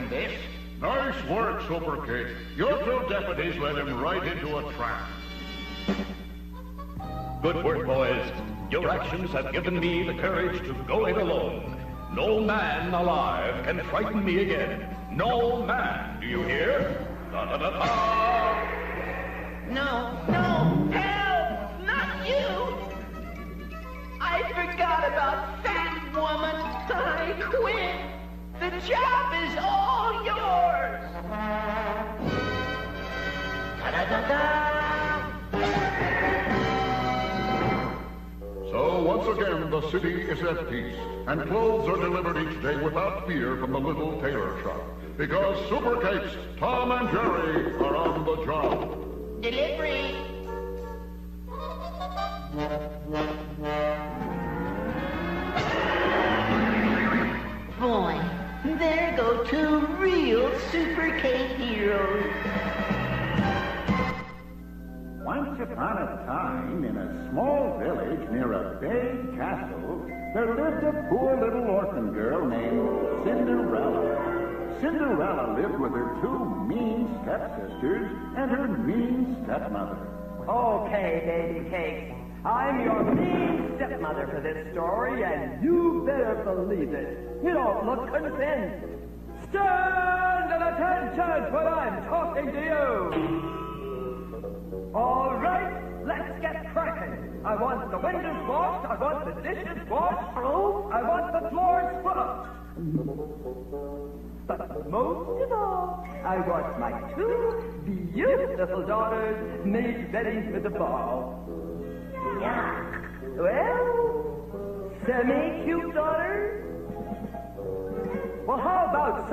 in this. Nice work, Super Kate. Your two deputies led him right into a trap. Good work, boys. Your actions have given me the courage to go it alone. No man alive can frighten me again. No man, do you hear? Da-da-da-da! No, help! Not you! I forgot about Fat Woman. I quit. The job is all yours. Da-da-da-da! So once again, the city is at peace, and clothes are delivered each day without fear from the little tailor shop. Because Super Kate's Tom and Jerry are on the job. Delivery. Boy, there go two real Super Kate heroes. Once upon a time, in a small village near a big castle, there lived a poor little orphan girl named Cinderella. Cinderella lived with her two mean stepsisters and her mean stepmother. Okay, baby cakes. I'm your mean stepmother for this story, and you better believe it. You don't look convinced. Stand at attention when I'm talking to you. All right, let's get cracking. I want the windows washed, I want the dishes washed, I want the floors scrubbed. But most of all, I want my two beautiful daughters made ready for the ball. Yeah. Well, semi-cute daughters? Well, how about